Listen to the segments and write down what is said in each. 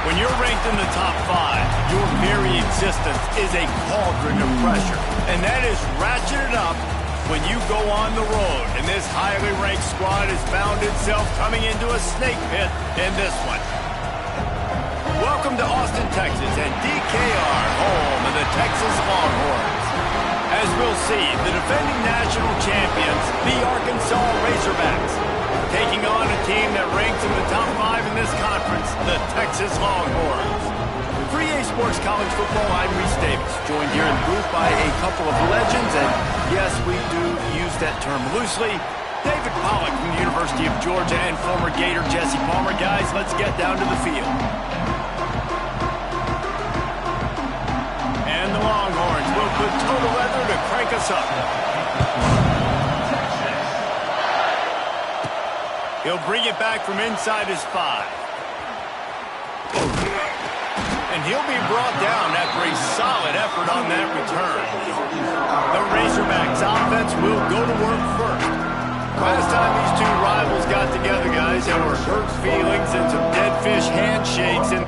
When you're ranked in the top 5, your very existence is a cauldron of pressure. And that is ratcheted up when you go on the road. And this highly ranked squad has found itself coming into a snake pit in this one. Welcome to Austin, Texas, and DKR, home of the Texas Longhorns. As we'll see, the defending national champions, the Arkansas Razorbacks, taking on a team that ranks in the top 5 in this conference, the Texas Longhorns. For EA Sports College Football, I'm Reese Davis, joined here in the booth by a couple of legends, and yes, we do use that term loosely. David Pollack from the University of Georgia and former Gator Jesse Palmer. Guys, let's get down to the field. And the Longhorns will put total leather to crank us up. He'll bring it back from inside his 5. And he'll be brought down after a solid effort on that return. The Razorbacks offense will go to work first. Last time these two rivals got together, guys, there were hurt feelings and some dead fish handshakes. And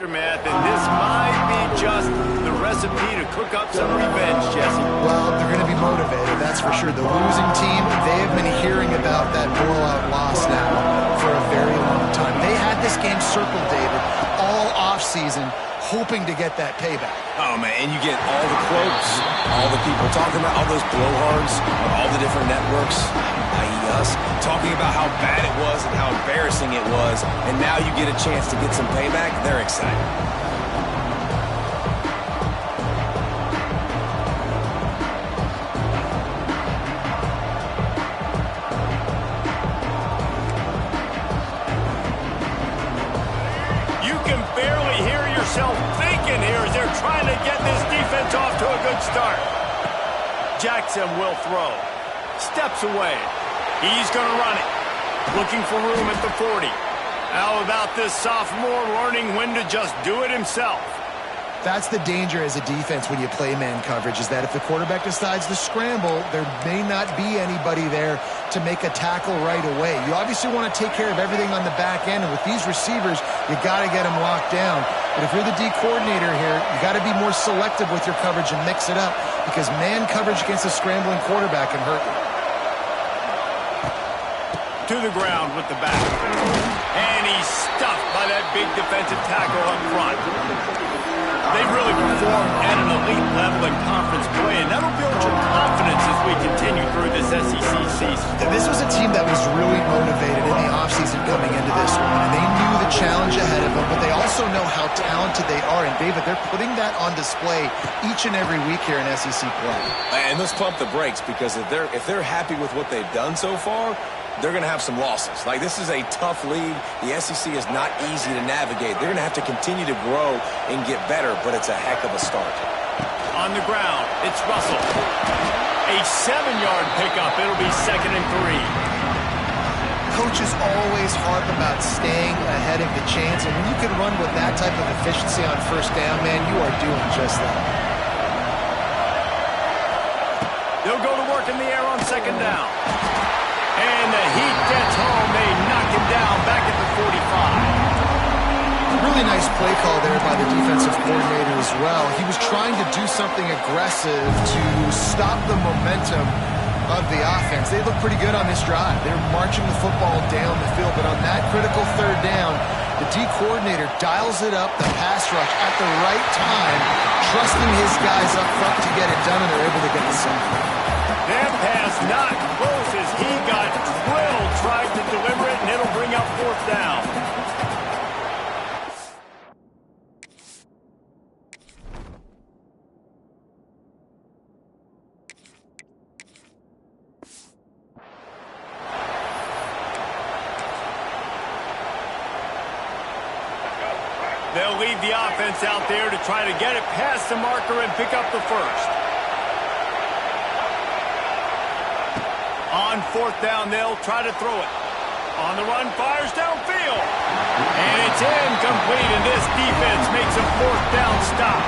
aftermath, and this might be just the recipe to cook up some revenge, Jesse. Well, they're going to be motivated, that's for sure. The losing team, they have been hearing about that blowout loss now for a very long time. They had this game circled, David, all offseason, hoping to get that payback. Oh, man, and you get all the quotes, all the people talking about all those blowhards on all the different networks, i.e. us, talking about how bad it was and how embarrassing it was, and now you get a chance to get some payback. They're excited. You can barely hear yourself thinking here as they're trying to get this defense off to a good start. Jackson will throw. Steps away. He's going to run it. Looking for room at the 40. How about this sophomore learning when to just do it himself? That's the danger as a defense when you play man coverage, is that if the quarterback decides to scramble, there may not be anybody there to make a tackle right away. You obviously want to take care of everything on the back end, and with these receivers, you got to get them locked down. But if you're the D coordinator here, you got to be more selective with your coverage and mix it up, because man coverage against a scrambling quarterback can hurt you. To the ground with the back. And he's stuffed by that big defensive tackle up front. They've really performed at an elite level in conference play, and that'll build your confidence as we continue through this SEC season. This was a team that was really motivated in the offseason coming into this one, and they knew the challenge ahead of them, but they also know how talented they are, and David, they're putting that on display each and every week here in SEC play. And let's pump the brakes, because if they're happy with what they've done so far, they're going to have some losses. Like, this is a tough league. The SEC is not easy to navigate. They're going to have to continue to grow and get better, but it's a heck of a start. On the ground, it's Russell. A 7-yard pickup. It'll be 2nd and 3. Coaches always harp about staying ahead of the chains, and when you can run with that type of efficiency on first down, man, you are doing just that. They'll go to work in the air on 2nd down. And the heat gets home. They knock him down back at the 45. Really nice play call there by the defensive coordinator as well. He was trying to do something aggressive to stop the momentum of the offense. They look pretty good on this drive. They're marching the football down the field, but on that critical 3rd down, the D coordinator dials it up, the pass rush at the right time, trusting his guys up front to get it done, and they're able to get the single. That pass not close as he got drilled, tried to deliver it, and it'll bring up 4th down. They'll leave the offense out there to try to get it past the marker and pick up the 1st. On On fourth down, they'll try to throw it. On the run, fires downfield. And it's incomplete, and this defense makes a fourth down stop.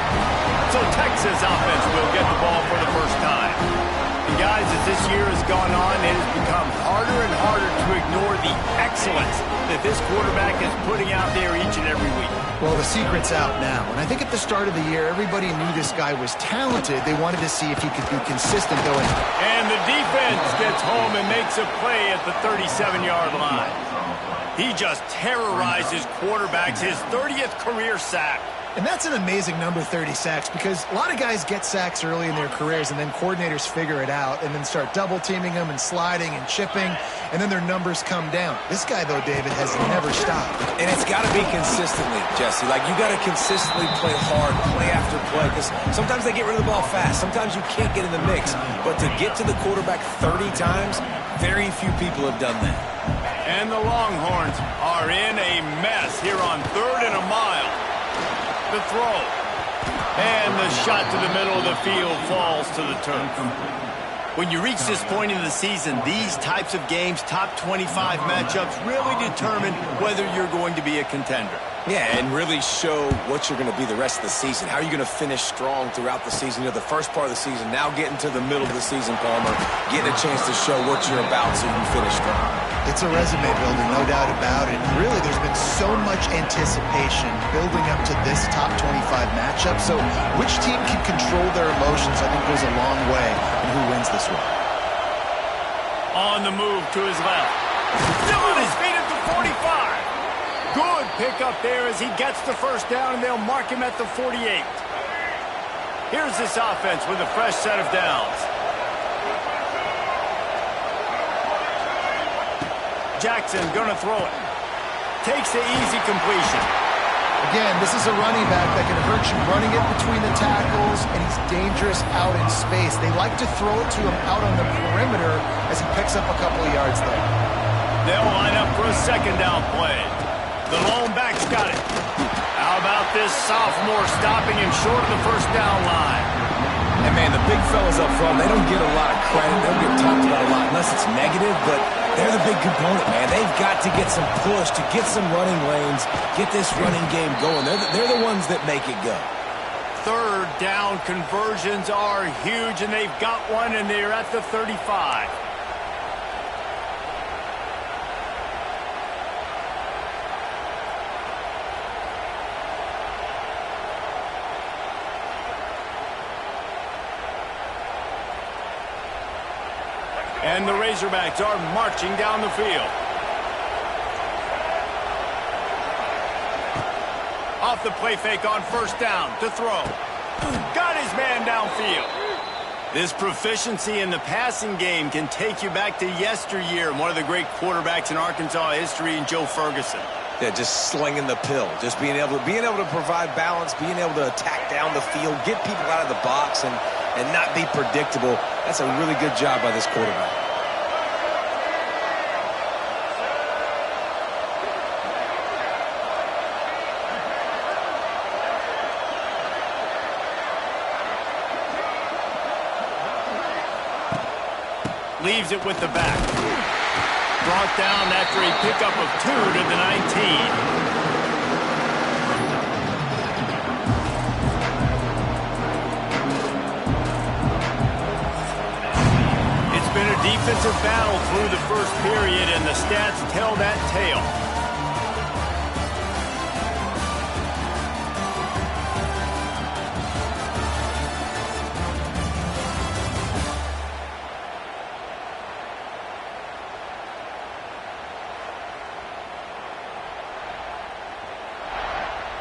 So Texas offense will get the ball for the first time. And guys, as this year has gone on, it has become harder and harder to ignore the excellence that this quarterback is putting out there each and every week. Well, the secret's out now. And I think at the start of the year, everybody knew this guy was talented. They wanted to see if he could be consistent, though. And the defense gets home and makes a play at the 37-yard line. He just terrorizes quarterbacks, his 30th career sack. And that's an amazing number, 30 sacks, because a lot of guys get sacks early in their careers, and then coordinators figure it out and then start double-teaming them and sliding and chipping, and then their numbers come down. This guy, though, David, has never stopped. And it's got to be consistently, Jesse. Like, you got to consistently play hard, play after play, because sometimes they get rid of the ball fast. Sometimes you can't get in the mix. But to get to the quarterback 30 times, very few people have done that. And the Longhorns are in a mess here on 3rd and a mile. The throw. And the shot to the middle of the field falls to the turf. When you reach this point in the season, these types of games, top 25 matchups, really determine whether you're going to be a contender. Yeah, and really show what you're going to be the rest of the season. How are you going to finish strong throughout the season? You know, the first part of the season, now getting to the middle of the season, Palmer, getting a chance to show what you're about so you can finish strong. It's a resume builder, no doubt about it. Really, there's been so much anticipation building up to this top 25 matchup. So which team can control their emotions, I think, goes a long way in who wins this one. On the move to his left. Still on his feet at the 45. Good pickup there as he gets the first down, and they'll mark him at the 48. Here's this offense with a fresh set of downs. Jackson gonna throw it. Takes the easy completion. Again, this is a running back that can hurt you running it between the tackles, and he's dangerous out in space. They like to throw it to him out on the perimeter as he picks up a couple of yards there. They'll line up for a second down play. The lone back's got it. How about this sophomore stopping him short of the first down line? And, man, the big fellas up front, they don't get a lot of credit. They don't get talked about a lot unless it's negative, but they're the big component, man. They've got to get some push, to get some running lanes, get this running game going. They're the ones that make it go. Third down conversions are huge, and they've got one, and they're at the 35. And the Razorbacks are marching down the field. Off the play fake on first down to throw. Got his man downfield. This proficiency in the passing game can take you back to yesteryear, one of the great quarterbacks in Arkansas history, in Joe Ferguson. Yeah, just slinging the pill, just being able to provide balance, being able to attack down the field, get people out of the box, and not be predictable. That's a really good job by this quarterback. Leaves it with the back. Brought down after a pickup of 2 to the 19. It's been a defensive battle through the first period, and the stats tell that tale.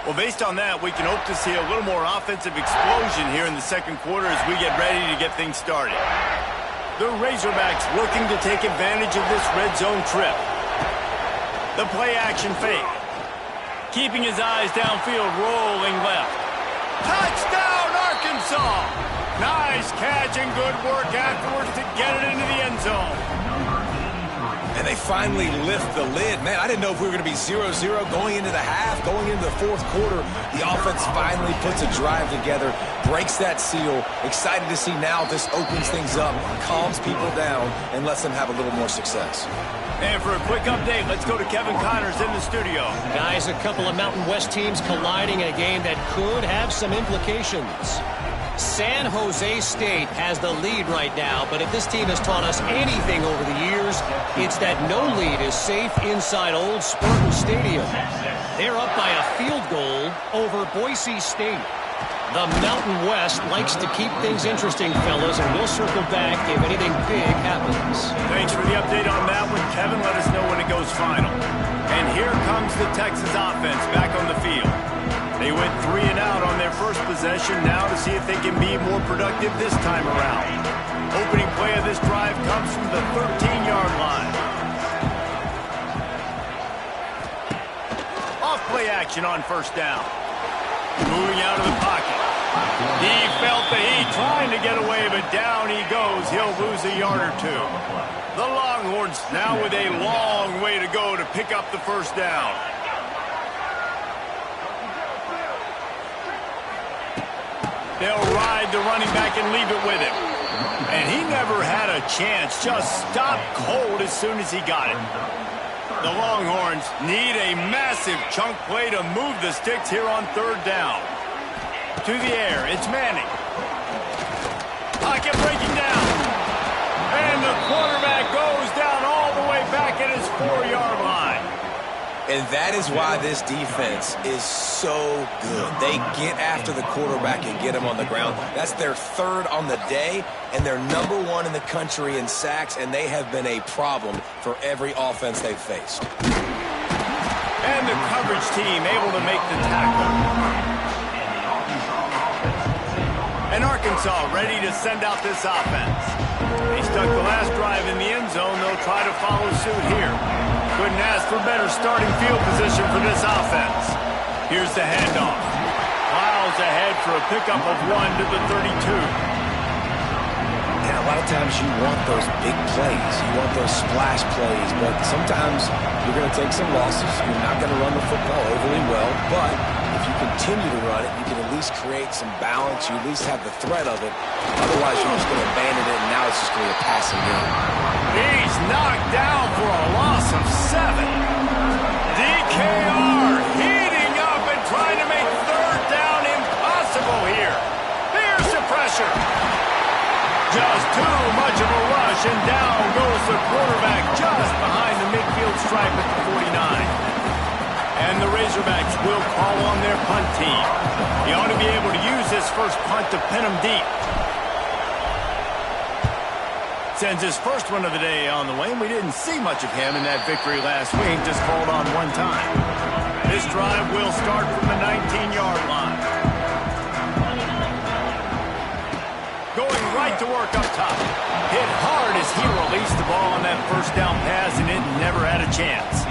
Well, based on that, we can hope to see a little more offensive explosion here in the second quarter as we get ready to get things started. The Razorbacks looking to take advantage of this red zone trip. The play action fake. Keeping his eyes downfield, rolling left. Touchdown, Arkansas! Nice catch and good work afterwards to get it into the end zone. And they finally lift the lid. Man, I didn't know if we were going to be 0-0 going into the half, going into the fourth quarter. The offense finally puts a drive together, breaks that seal. Excited to see now this opens things up, calms people down, and lets them have a little more success. And for a quick update, let's go to Kevin Connors in the studio. Guys, a couple of Mountain West teams colliding in a game that could have some implications. San Jose State has the lead right now, but if this team has taught us anything over the years, it's that no lead is safe inside Old Spartan Stadium. They're up by a field goal over Boise State. The Mountain West likes to keep things interesting, fellas, and we'll circle back if anything big happens. Thanks for the update on that one, Kevin. Let us know when it goes final. And here comes the Texas offense back on the field. They went 3 and out on their first possession, now to see if they can be more productive this time around. Opening play of this drive comes from the 13-yard line. Off play action on first down. Moving out of the pocket. He felt the heat trying to get away, but down he goes. He'll lose a yard or two. The Longhorns now with a long way to go to pick up the first down. They'll ride the running back and leave it with him. And he never had a chance. Just stopped cold as soon as he got it. The Longhorns need a massive chunk play to move the sticks here on third down. To the air, it's Manning. Pocket breaking down. And the quarterback goes down all the way back at his 4-yard line. And that is why this defense is so good. They get after the quarterback and get him on the ground. That's their third on the day, and they're #1 in the country in sacks, and they have been a problem for every offense they've faced. And the coverage team able to make the tackle. And Arkansas ready to send out this offense. They stuck the last drive in the end zone. They'll try to follow suit here. Couldn't ask for better starting field position for this offense. Here's the handoff. Miles ahead for a pickup of 1 to the 32. And a lot of times you want those big plays. You want those splash plays, but sometimes you're going to take some losses. You're not going to run the football overly well, but if you continue to run it, you can at least create some balance. You at least have the threat of it. Otherwise, you're just going to abandon it, and now it's just going to be a passing game. He's knocked down for a loss of 7. DKR heating up and trying to make third down impossible here. Here's the pressure. Just too much of a rush, and down goes the quarterback just behind the midfield stripe at the 49. And the Razorbacks will call on their punt team. He ought to be able to use this first punt to pin him deep. Sends his first one of the day on the way, and we didn't see much of him in that victory last week, just called on one time. This drive will start from the 19-yard line. Going right to work up top. Hit hard as he released the ball on that first down pass, and it never had a chance.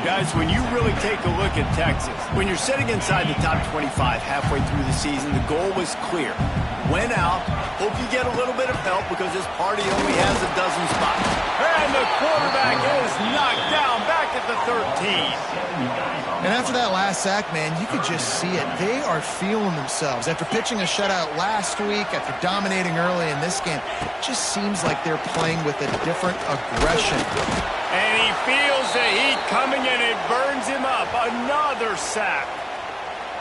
Guys, when you really take a look at Texas, when you're sitting inside the top 25 halfway through the season, the goal was clear. Win out, hope you get a little bit of help because this party only has a dozen spots. And the quarterback is knocked down back at the 13. And after that last sack, man, you could just see it. They are feeling themselves. After pitching a shutout last week, after dominating early in this game, it just seems like they're playing with a different aggression. And he feels the heat coming and it burns him up. Another sack.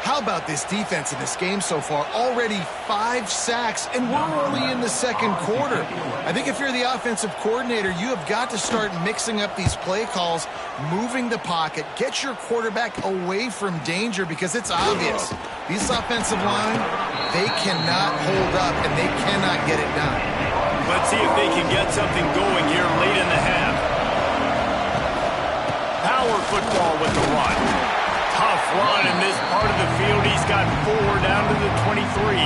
How about this defense in this game so far? Already 5 sacks, and we're only in the second quarter. I think if you're the offensive coordinator, you have got to start mixing up these play calls, moving the pocket, get your quarterback away from danger because it's obvious. These offensive line, they cannot hold up, and they cannot get it done. Let's see if they can get something going here late in the half. Power football with the run. Tough run in this part of the field. He's got 4 down to the 23.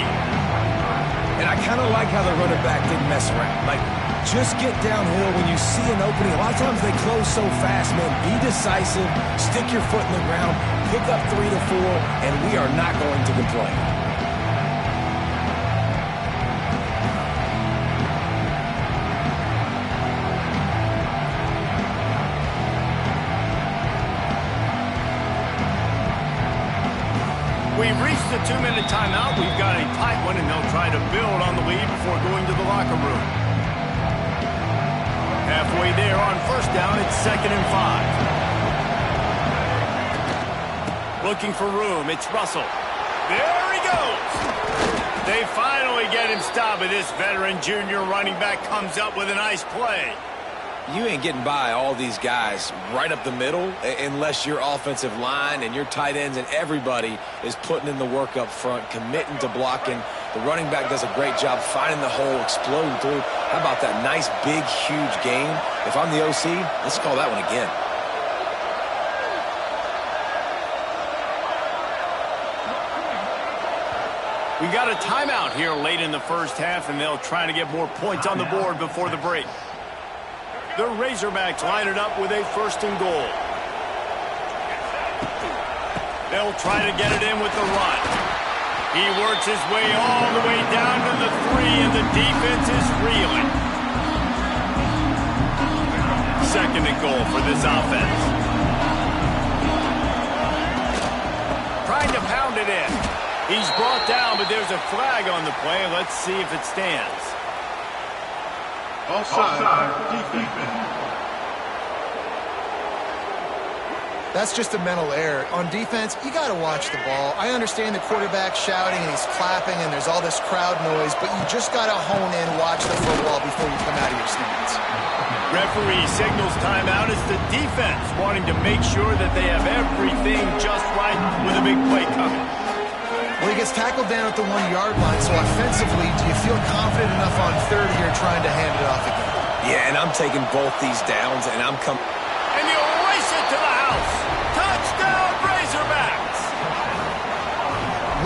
And I kind of like how the running back didn't mess around. Like, just get downhill when you see an opening. A lot of times they close so fast, man. Be decisive, stick your foot in the ground, pick up 3 to 4, and we are not going to complain. We've reached the 2-minute timeout. We've got a tight one, and they'll try to build on the lead before going to the locker room. Halfway there on first down, it's 2nd and 5. Looking for room, it's Russell. There he goes. They finally get him stopped, but this veteran junior running back comes up with a nice play. You ain't getting by all these guys right up the middle unless your offensive line and your tight ends and everybody is putting in the work up front, committing to blocking. The running back does a great job finding the hole, exploding through. How about that nice, big, huge gain? If I'm the OC, let's call that one again. We got a timeout here late in the first half, and they'll try to get more points on the board before the break. The Razorbacks line it up with a 1st and goal. They'll try to get it in with the run. He works his way all the way down to the 3, and the defense is reeling. 2nd and goal for this offense. Trying to pound it in. He's brought down, but there's a flag on the play. Let's see if it stands. Offside, defense. That's just a mental error. On defense, you got to watch the ball. I understand the quarterback shouting and he's clapping and there's all this crowd noise, but you just got to hone in, watch the football before you come out of your stance. Referee signals timeout as the defense wanting to make sure that they have everything just right with a big play coming. Well, he gets tackled down at the 1-yard line, so offensively, do you feel confident enough on 3rd here trying to hand it off again? Yeah, and I'm taking both these downs, and I'm coming. And you race it to the house. Touchdown, Razorbacks!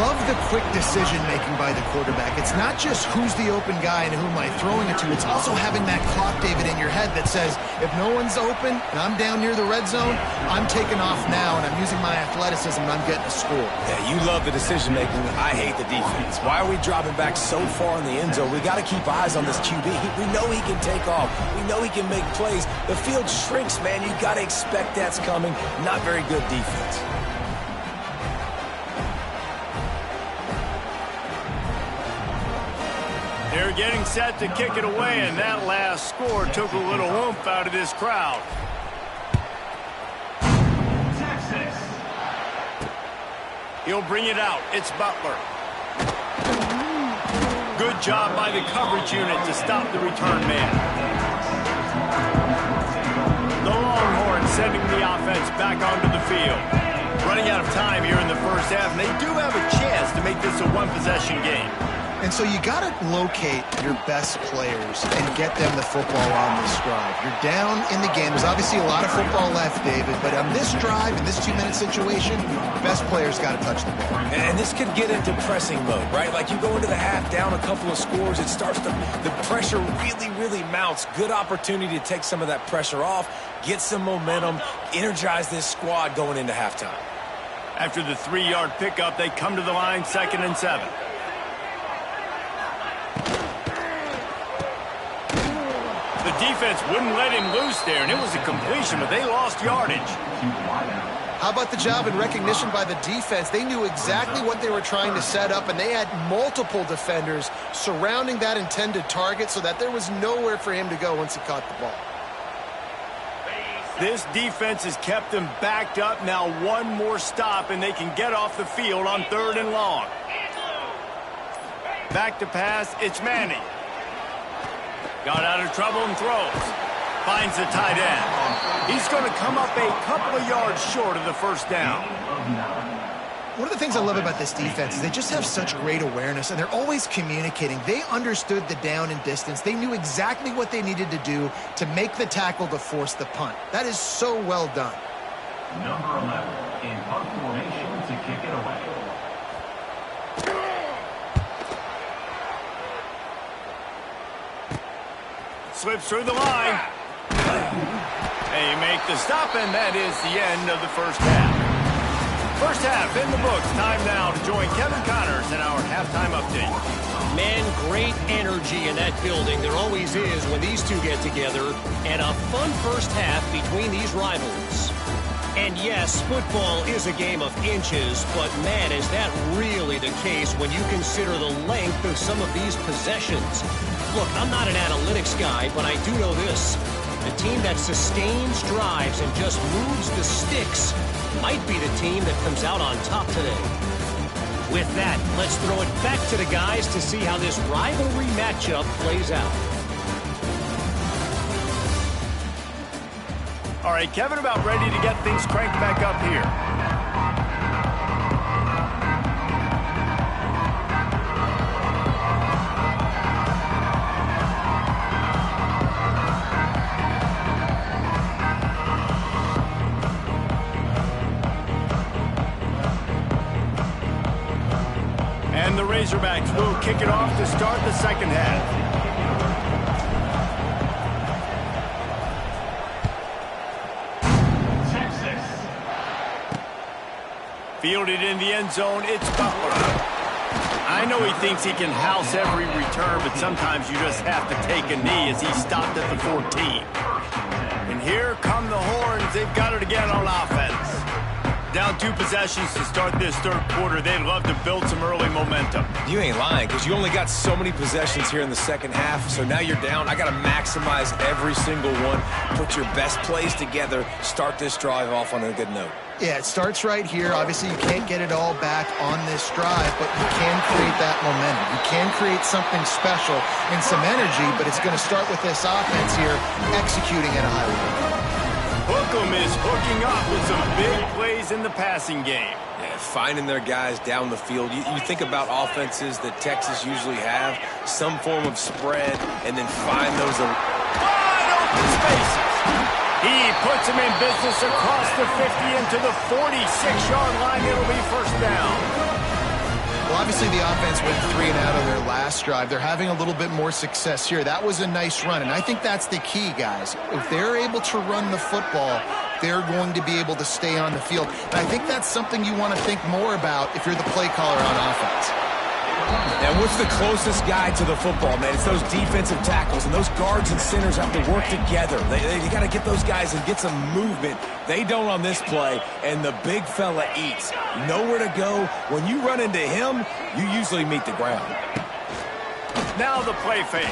Love the quick decision-making by the quarterback. It's not just who's the open guy and who am I throwing it to. It's also having that clock, David, in your head that says, if no one's open and I'm down near the red zone, I'm taking off now, and I'm using my athleticism, and I'm getting a score. Yeah, you love the decision-making. I hate the defense. Why are we dropping back so far in the end zone? We got to keep eyes on this QB. We know he can take off. We know he can make plays. The field shrinks, man. You got to expect that's coming. Not very good defense. They're getting set to kick it away, and that last score took a little oomph out of this crowd. Texas. He'll bring it out. It's Butler. Good job by the coverage unit to stop the return man. The Longhorns sending the offense back onto the field. Running out of time here in the first half, and they do have a chance to make this a one-possession game. And so you got to locate your best players and get them the football on this drive. You're down in the game. There's obviously a lot of football left, David, but on this drive, in this 2-minute situation, best players got to touch the ball. And this could get into pressing mode, right? Like you go into the half down a couple of scores, it starts to, the pressure really mounts. Good opportunity to take some of that pressure off, get some momentum, energize this squad going into halftime. After the 3-yard pickup, they come to the line, 2nd and 7. The defense wouldn't let him loose there, and it was a completion, but they lost yardage. How about the job and recognition by the defense? They knew exactly what they were trying to set up, and they had multiple defenders surrounding that intended target so that there was nowhere for him to go once he caught the ball. This defense has kept them backed up. Now one more stop, and they can get off the field on 3rd and long. Back to pass, it's Manning. Got out of trouble and throws. Finds the tight end. He's going to come up a couple of yards short of the first down. One of the things I love about this defense is they just have such great awareness, and they're always communicating. They understood the down and distance. They knew exactly what they needed to do to make the tackle to force the punt. That is so well done. Number 11 in punt formation to kick it away. Slips through the line. They make the stop, and that is the end of the first half. First half in the books. Time now to join Kevin Connors in our halftime update. Man, great energy in that building. There always is when these two get together. And a fun first half between these rivals. And yes, football is a game of inches, but man, is that really the case when you consider the length of some of these possessions. Look, I'm not an analytics guy, but I do know this. The team that sustains drives and just moves the sticks might be the team that comes out on top today. With that, let's throw it back to the guys to see how this rivalry matchup plays out. All right, Kevin, about ready to get things cranked back up here. And the Razorbacks will kick it off to start the second half. Fielded in the end zone, it's Butler. I know he thinks he can house every return, but sometimes you just have to take a knee as he stopped at the 14. And here come the Horns. They've got it again on offense. Down 2 possessions to start this third quarter. They'd love to build some early momentum. You ain't lying, because you only got so many possessions here in the second half, so now you're down. I got to maximize every single one, put your best plays together, start this drive off on a good note. Yeah, it starts right here. Obviously, you can't get it all back on this drive, but you can create that momentum. You can create something special and some energy, but it's going to start with this offense here executing at a high level. Hookem is hooking up with some big plays in the passing game. Yeah, finding their guys down the field. You think about offenses that Texas usually have, some form of spread, and then find those wide open spaces. He puts him in business across the 50 into the 46-yard line. It'll be first down. Well, obviously the offense went 3 and out on their last drive. They're having a little bit more success here. That was a nice run, and I think that's the key, guys. If they're able to run the football, they're going to be able to stay on the field. And I think that's something you want to think more about if you're the play caller on offense. And what's the closest guy to the football, man? It's those defensive tackles, and those guards and centers have to work together. They got to get those guys and get some movement. They don't on this play, and the big fella eats. Nowhere to go. When you run into him, you usually meet the ground. Now the play fake.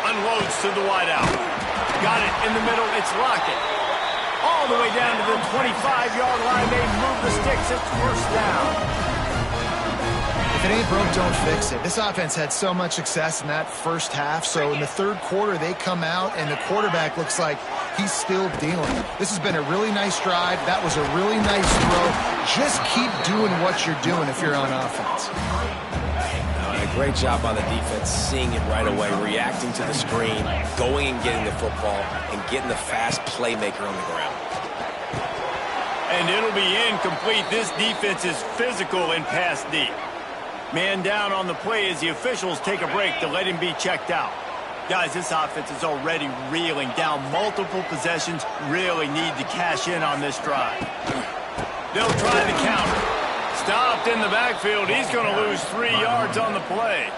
Unloads to the wide out. Got it in the middle. It's Lockett. All the way down to the 25-yard line. They move the sticks. It's first down. If it ain't broke, don't fix it. This offense had so much success in that first half, so in the third quarter, they come out, and the quarterback looks like he's still dealing. This has been a really nice drive. That was a really nice throw. Just keep doing what you're doing if you're on offense. A great job on the defense, seeing it right away, reacting to the screen, going and getting the football, and getting the fast playmaker on the ground. And it'll be incomplete. This defense is physical in pass deep. Man down on the play as the officials take a break to let him be checked out. Guys, this offense is already reeling down multiple possessions. Really need to cash in on this drive. They'll try the counter. Stopped in the backfield. He's going to lose 3 yards on the play.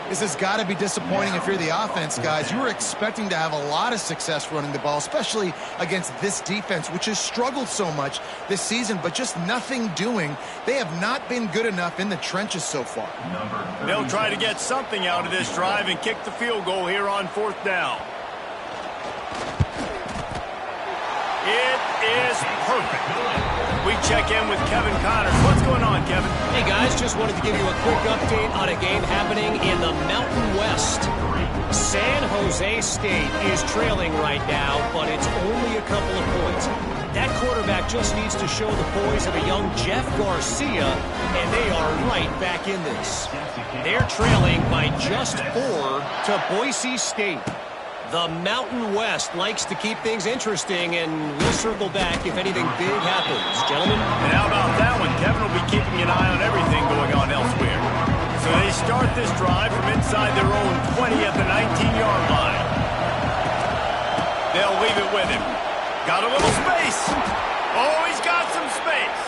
This has got to be disappointing if you're the offense, guys. You were expecting to have a lot of success running the ball, especially against this defense, which has struggled so much this season, but just nothing doing. They have not been good enough in the trenches so far. They'll try to get something out of this drive and kick the field goal here on fourth down. It is perfect. We check in with Kevin Connors. What's going on, Kevin? Hey, guys, just wanted to give you a quick update on a game happening in the Mountain West. San Jose State is trailing right now, but it's only a couple of points. That quarterback just needs to show the poise of a young Jeff Garcia, and they are right back in this. They're trailing by just 4 to Boise State. The Mountain West likes to keep things interesting, and we'll circle back if anything big happens. Gentlemen? And how about that one? Kevin will be keeping an eye on everything going on elsewhere. So they start this drive from inside their own 20 at the 19-yard line. They'll leave it with him. Got a little space. Oh, he's got some space.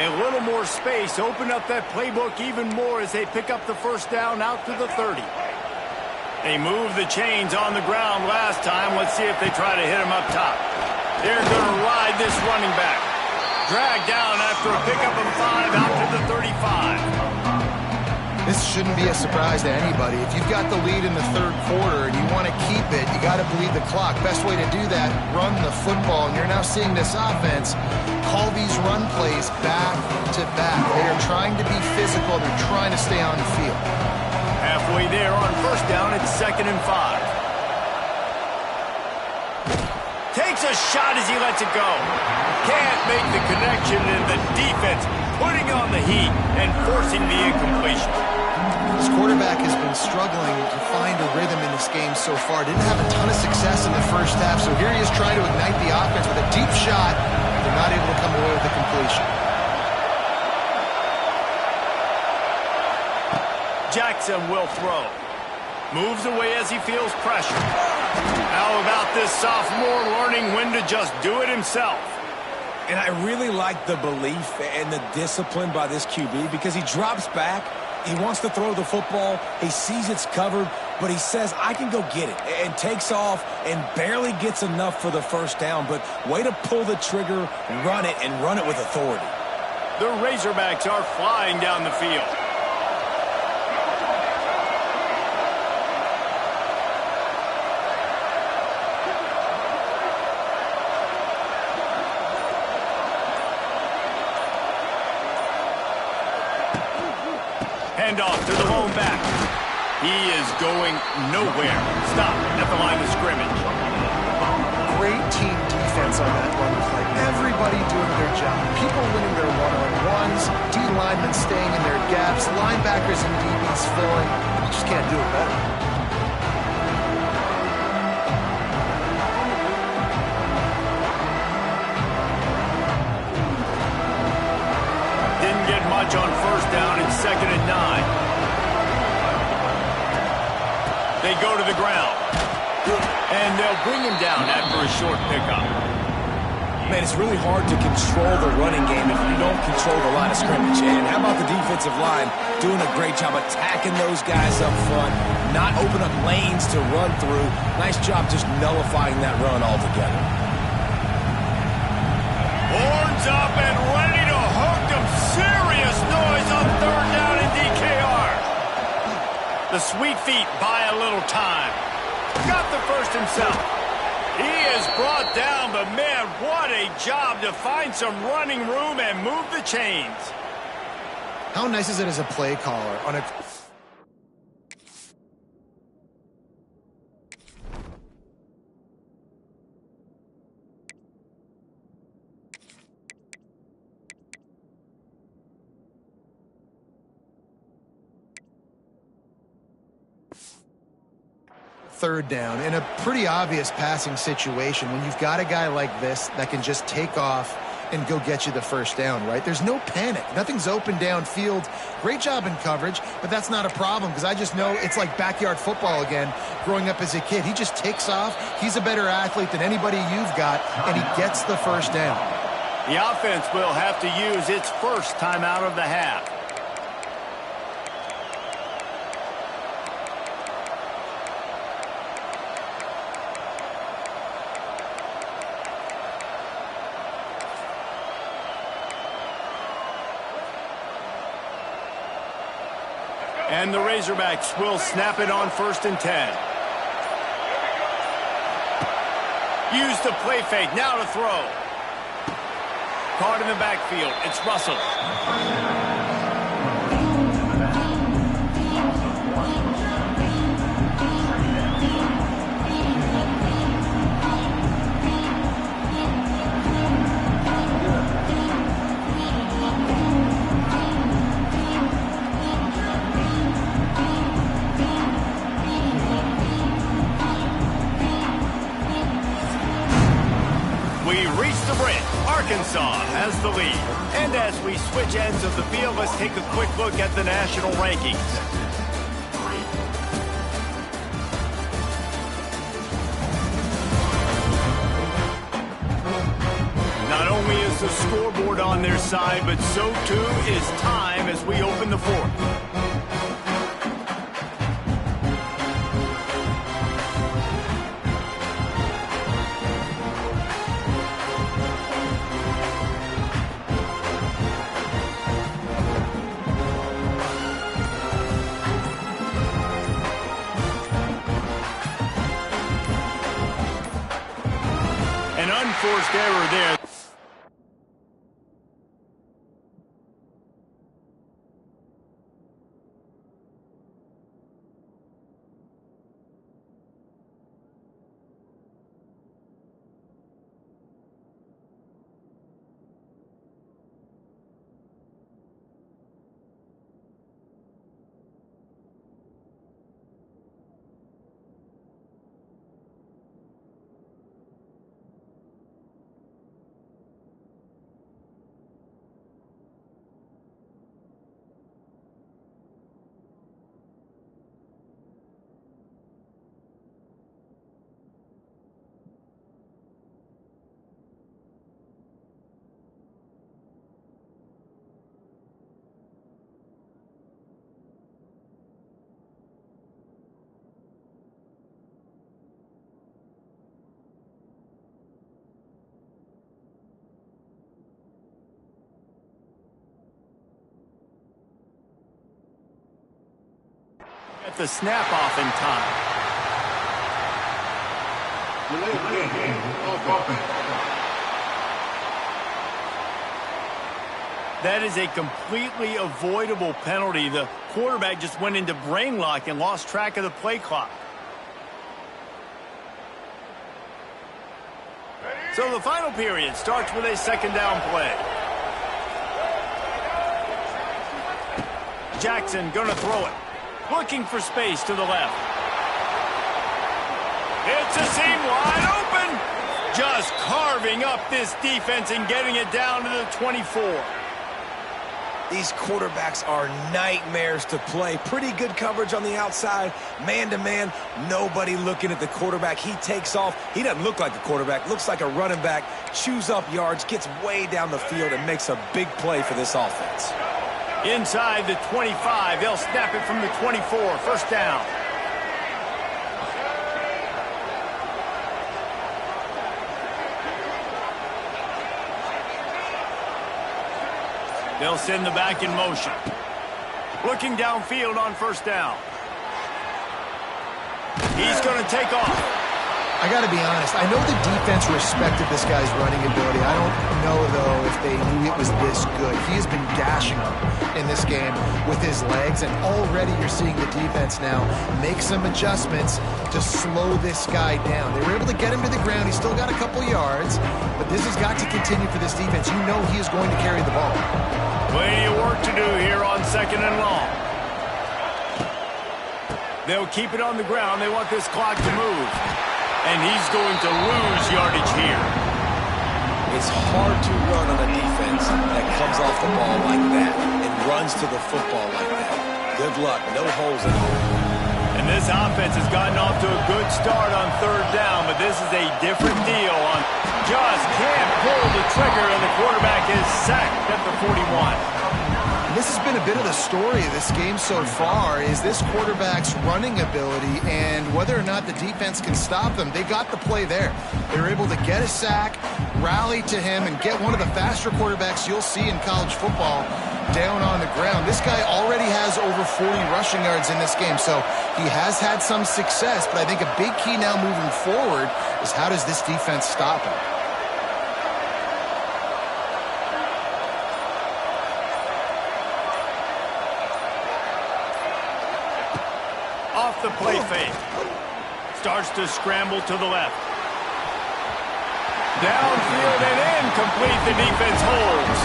A little more space. Open up that playbook even more as they pick up the first down out to the 30. They moved the chains on the ground last time. Let's see if they try to hit him up top. They're going to ride this running back. Dragged down after a pickup of 5 out to the 35. This shouldn't be a surprise to anybody. If you've got the lead in the third quarter and you want to keep it, you got to bleed the clock. Best way to do that, run the football. And you're now seeing this offense call these run plays back to back. They are trying to be physical. They're trying to stay on the field. Halfway there on first down, it's 2nd and 5. Takes a shot as he lets it go. Can't make the connection, and the defense putting on the heat and forcing the incompletion. This quarterback has been struggling to find a rhythm in this game so far. Didn't have a ton of success in the first half, so here he is trying to ignite the offense with a deep shot. They're not able to come away with the completion. Jackson will throw. Moves away as he feels pressure. How about this sophomore learning when to just do it himself? And I really like the belief and the discipline by this QB because he drops back. He wants to throw the football. He sees it's covered, but he says, I can go get it, and takes off and barely gets enough for the first down. But way to pull the trigger, run it, and run it with authority. The Razorbacks are flying down the field. Handoff to the lone back. He is going nowhere. Stop at the line of scrimmage. Great team defense on that run play. Everybody doing their job. People winning their one-on-ones. D linemen staying in their gaps. Linebackers and DBs filling. You just can't do it better. Didn't get much on first down and 2nd and 9. They go to the ground. And they'll bring him down after a short pickup. Man, it's really hard to control the running game if you don't control the line of scrimmage. And how about the defensive line doing a great job attacking those guys up front, not open up lanes to run through. Nice job just nullifying that run altogether. Horns up and ready to hook them. Serious noise on 3rd down in DKR. The Sweet Feet buy a little time. Got the first himself. He is brought down, but man, what a job to find some running room and move the chains. How nice is it as a play caller on a... third down in a pretty obvious passing situation when you've got a guy like this that can just take off and go get you the first down, right? There's no panic. Nothing's open downfield. Great job in coverage, but that's not a problem because I just know it's like backyard football again growing up as a kid. He just takes off. He's a better athlete than anybody you've got, and he gets the first down. The offense will have to use its first timeout of the half. And the Razorbacks will snap it on 1st and 10. Use the play fake, now to throw. Caught in the backfield, it's Russell. Arkansas has the lead. And as we switch ends of the field, let's take a quick look at the national rankings. Not only is the scoreboard on their side, but so too is time as we open the fourth. An unforced error there. At the snap off in time. That is a completely avoidable penalty. The quarterback just went into brain lock and lost track of the play clock. So the final period starts with a second down play. Jackson gonna throw it. Looking for space to the left. It's a seam wide open. Just carving up this defense and getting it down to the 24. These quarterbacks are nightmares to play. Pretty good coverage on the outside. Man-to-man, nobody looking at the quarterback. He takes off. He doesn't look like a quarterback. Looks like a running back. Chews up yards, gets way down the field, and makes a big play for this offense. Inside the 25, they'll snap it from the 24. First down. They'll send the back in motion. Looking downfield on first down. He's going to take off. I got to be honest. I know the defense respected this guy's running ability. I don't know, though, if they knew it was this good. He has been gashing them in this game with his legs, and already you're seeing the defense now make some adjustments to slow this guy down. They were able to get him to the ground. He's still got a couple yards, but this has got to continue for this defense. You know he is going to carry the ball. Plenty of work to do here on second and long. They'll keep it on the ground. They want this clock to move. And he's going to lose yardage here. It's hard to run on a defense that comes off the ball like that and runs to the football like that. Good luck. No holes in it. And this offense has gotten off to a good start on third down, but this is a different deal. Just can't pull the trigger, and the quarterback is sacked at the 41. This has been a bit of the story of this game so far, is this quarterback's running ability and whether or not the defense can stop them. They got the play there. They were able to get a sack, rally to him, and get one of the faster quarterbacks you'll see in college football down on the ground. This guy already has over 40 rushing yards in this game, so he has had some success, but I think a big key now moving forward is how does this defense stop him? Off the play fake. Starts to scramble to the left. Downfield and incomplete. The defense holds.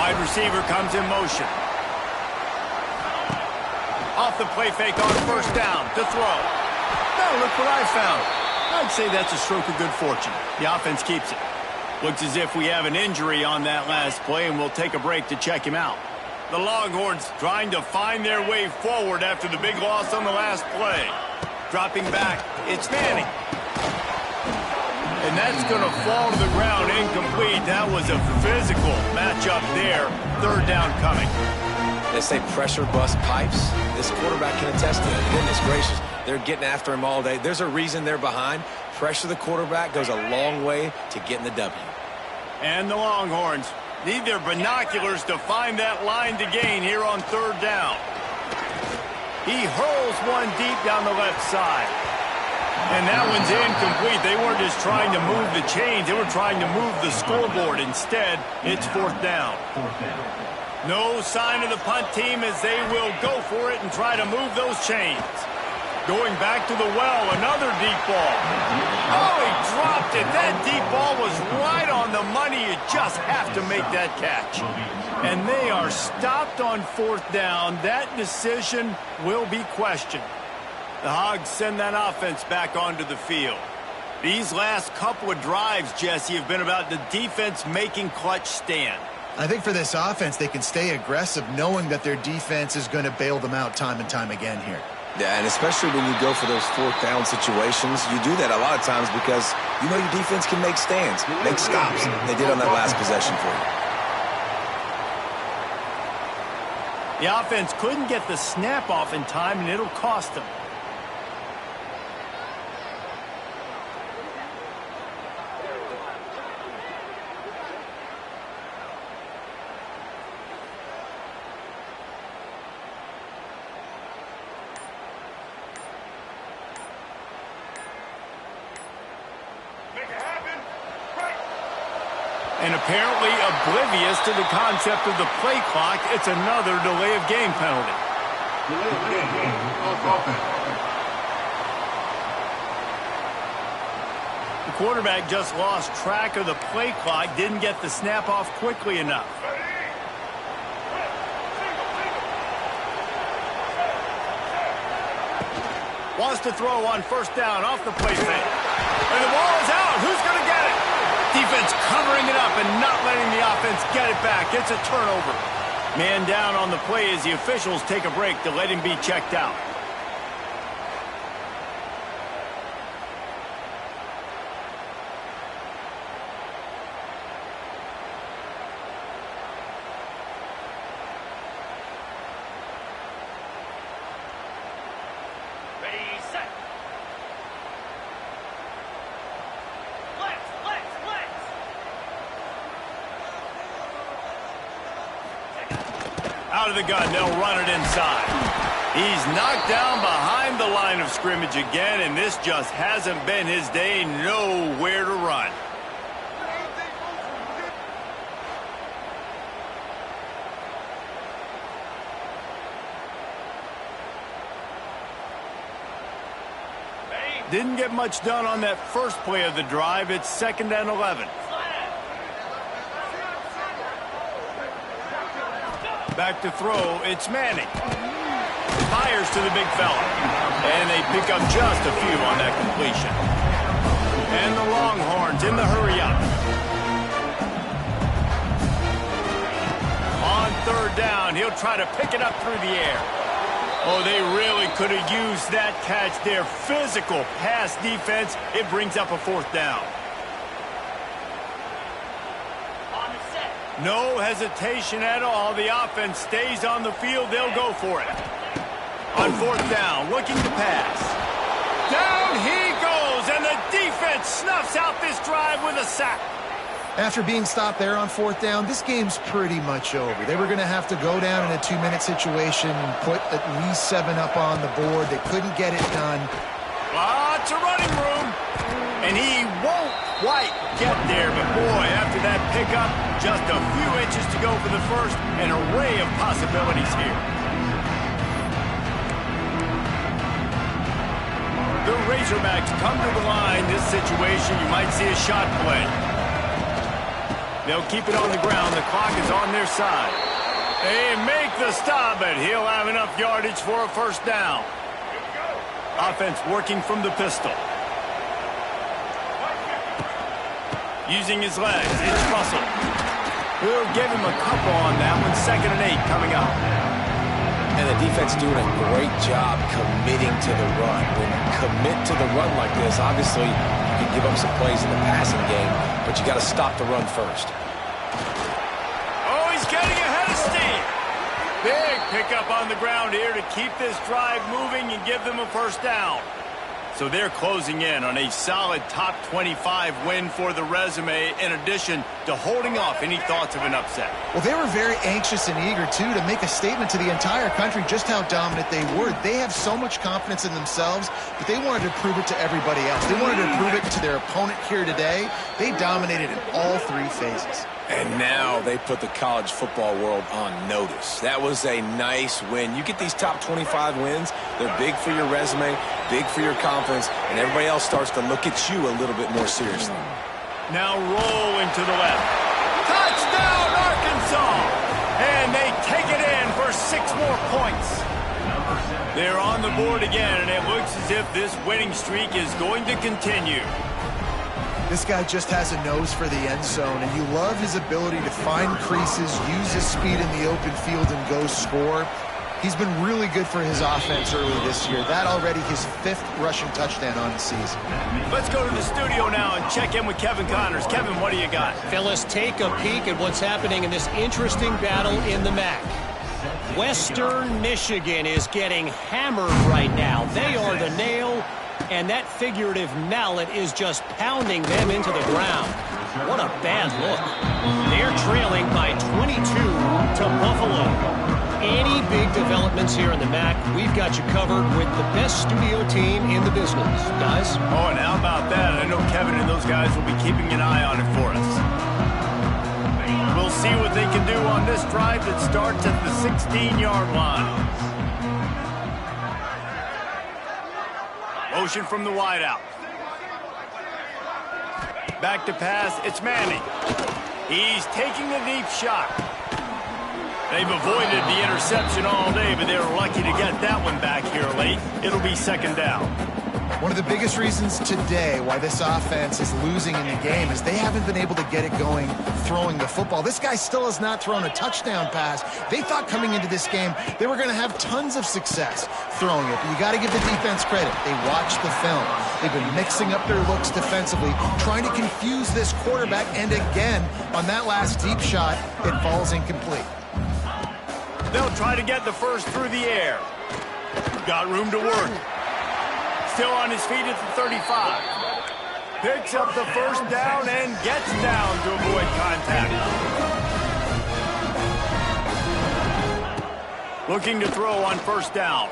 Wide receiver comes in motion. Off the play fake on first down to throw. Now look what I found. I'd say that's a stroke of good fortune. The offense keeps it. Looks as if we have an injury on that last play, and we'll take a break to check him out. The Longhorns trying to find their way forward after the big loss on the last play. Dropping back, it's Manning. And that's going to fall to the ground incomplete. That was a physical matchup there. Third down coming. They say pressure bust pipes. This quarterback can attest to it. Goodness gracious, they're getting after him all day. There's a reason they're behind. Pressure the quarterback goes a long way to getting the W. And the Longhorns need their binoculars to find that line to gain here on third down. He hurls one deep down the left side. And that one's incomplete. They weren't just trying to move the chains. They were trying to move the scoreboard. Instead, it's fourth down. No sign of the punt team as they will go for it and try to move those chains. Going back to the well, another deep ball. Oh, he dropped it. That deep ball was right on the money. You just have to make that catch. And they are stopped on fourth down. That decision will be questioned. The Hogs send that offense back onto the field. These last couple of drives, Jesse, have been about the defense making clutch stand. I think for this offense, they can stay aggressive knowing that their defense is going to bail them out time and time again here. Yeah, and especially when you go for those fourth down situations, you do that a lot of times because you know your defense can make stands, make stops. They did on that last possession for The you. offense couldn't get the snap off in time, and it'll cost them. And apparently oblivious to the concept of the play clock, it's another delay of game penalty. Delay of game offense. The quarterback just lost track of the play clock, didn't get the snap off quickly enough. Wants to throw on first down off the play fake. And the ball is out. Who's going to get it? Defense covering it up and not letting the offense get it back. It's a turnover. Man down on the play as the officials take a break to let him be checked out. Ready, set. Out of the gun, they'll run it inside. He's knocked down behind the line of scrimmage again, and this just hasn't been his day. Nowhere to run. Didn't get much done on that first play of the drive. It's 2nd and 11. Back to throw, it's Manning. Fires to the big fella. And they pick up just a few on that completion. And the Longhorns in the hurry-up. On third down, he'll try to pick it up through the air. Oh, they really could have used that catch there. Physical pass defense. It brings up a fourth down. No hesitation at all. The offense stays on the field. They'll go for it. On fourth down, looking to pass. Down he goes, and the defense snuffs out this drive with a sack. After being stopped there on fourth down, this game's pretty much over. They were going to have to go down in a 2-minute situation and put at least 7 up on the board. They couldn't get it done. Lots of running room. And he won't quite get there, but boy, after that pickup, just a few inches to go for the first. An array of possibilities here. The Razorbacks come to the line. This situation, you might see a shot play. They'll keep it on the ground. The clock is on their side. They make the stop, but he'll have enough yardage for a first down. Offense working from the pistol. Using his legs, it's Russell. We'll give him a couple on that one. 2nd and 8 coming up. And the defense doing a great job committing to the run. When you commit to the run like this, obviously you can give up some plays in the passing game, but you got to stop the run first. Oh, he's getting ahead of steam. Big pickup on the ground here to keep this drive moving and give them a first down. So they're closing in on a solid top 25 win for the resume, in addition to holding off any thoughts of an upset. Well, they were very anxious and eager, too, to make a statement to the entire country just how dominant they were. They have so much confidence in themselves, but they wanted to prove it to everybody else. They wanted to prove it to their opponent here today. They dominated in all three phases. And now they put the college football world on notice. That was a nice win. You get these top 25 wins, they're big for your resume, big for your confidence, and everybody else starts to look at you a little bit more seriously. Now rolling to the left. Touchdown, Arkansas! And they take it in for 6 more points. They're on the board again, and it looks as if this winning streak is going to continue. This guy just has a nose for the end zone, and you love his ability to find creases, use his speed in the open field, and go score. He's been really good for his offense early this year. That already his 5th rushing touchdown on the season. Let's go to the studio now and check in with Kevin Connors. Kevin, what do you got? Fellas, take a peek at what's happening in this interesting battle in the MAC. Western Michigan is getting hammered right now. They are the nail, and that figurative mallet is just pounding them into the ground. What a bad look. They're trailing by 22 to Buffalo. Any big developments here in the MAC, we've got you covered with the best studio team in the business. Guys? Oh, and how about that? I know Kevin and those guys will be keeping an eye on it for us. We'll see what they can do on this drive that starts at the 16-yard line. Motion from the wideout. Back to pass, it's Manning. He's taking a deep shot. They've avoided the interception all day, but they were lucky to get that one back here late. It'll be 2nd down. One of the biggest reasons today why this offense is losing in the game is they haven't been able to get it going throwing the football. This guy still has not thrown a touchdown pass. They thought coming into this game they were going to have tons of success throwing it, but you got to give the defense credit. They watched the film. They've been mixing up their looks defensively, trying to confuse this quarterback, and again, on that last deep shot, it falls incomplete. They'll try to get the first through the air. Got room to work. Still on his feet at the 35. Picks up the first down and gets down to avoid contact. Looking to throw on 1st down.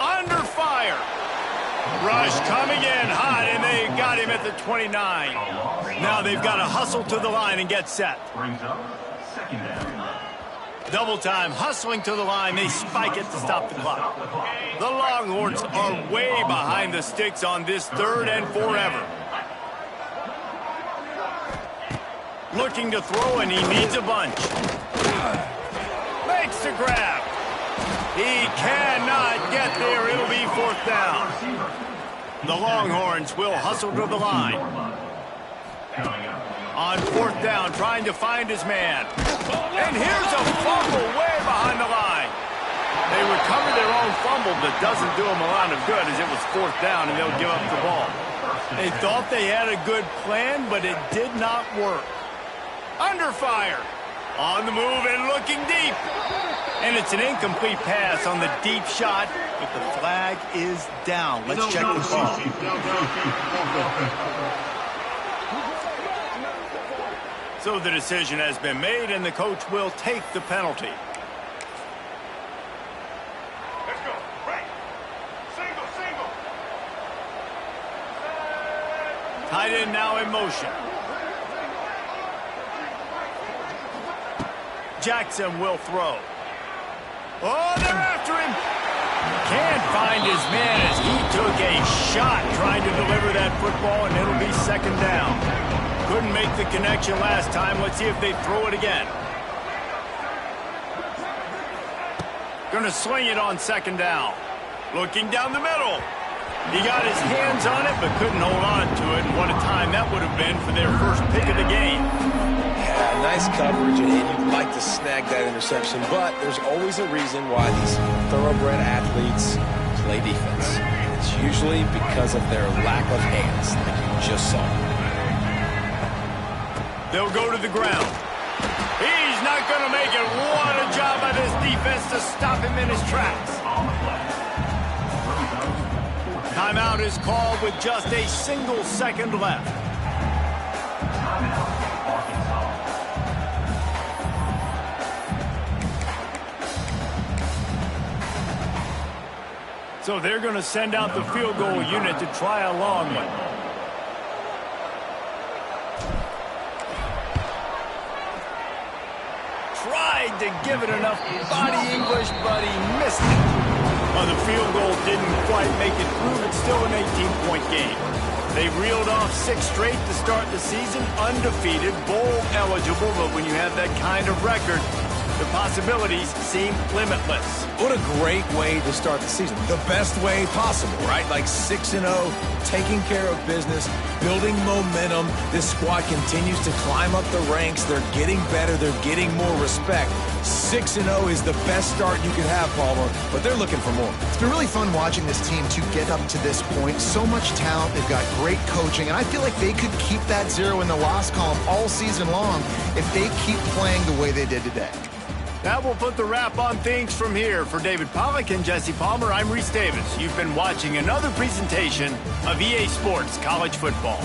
Under fire. Rush coming in hot, and they got him at the 29. Now they've got to hustle to the line and get set. Brings up 2nd down. Double time, hustling to the line. They spike it to stop the clock. The Longhorns are way behind the sticks on this 3rd and forever. Looking to throw, and he needs a bunch. Makes the grab. He cannot get there. It'll be 4th down. The Longhorns will hustle to the line. On 4th down, trying to find his man. And here's a fumble way behind the line. They recover their own fumble, but doesn't do them a lot of good as it was 4th down and they'll give up the ball. They thought they had a good plan, but it did not work. Under fire. On the move and looking deep. And it's an incomplete pass on the deep shot, but the flag is down. Let's check the ball. So the decision has been made, and the coach will take the penalty. Let's go. Right. Single. Tight end now in motion. Jackson will throw. Oh, they're after him. Can't find his man as he took a shot trying to deliver that football, and it'll be 2nd down. Couldn't make the connection last time. Let's see if they throw it again. Gonna swing it on 2nd down. Looking down the middle. He got his hands on it, but couldn't hold on to it. And what a time that would have been for their first pick of the game. Yeah, nice coverage, and you'd like to snag that interception, but there's always a reason why these thoroughbred athletes play defense. It's usually because of their lack of hands, like you just saw. They'll go to the ground. He's not going to make it. What a job by this defense to stop him in his tracks. Timeout is called with just a single second left. Timeout, Arkansas. So they're going to send out the field goal unit to try a long one. Tried to give it enough body English, but he missed it. Well, the field goal didn't quite make it through, but still an 18-point game. They reeled off 6 straight to start the season, undefeated, bowl eligible, but when you have that kind of record, the possibilities seem limitless. What a great way to start the season. The best way possible, right? Like 6-0, taking care of business, building momentum. This squad continues to climb up the ranks. They're getting better. They're getting more respect. 6-0 is the best start you could have, Palmer, but they're looking for more. It's been really fun watching this team to get up to this point. So much talent. They've got great coaching, and I feel like they could keep that 0 in the loss column all season long if they keep playing the way they did today. That will put the wrap on things from here. For David Pollack and Jesse Palmer, I'm Reese Davis. You've been watching another presentation of EA Sports College Football.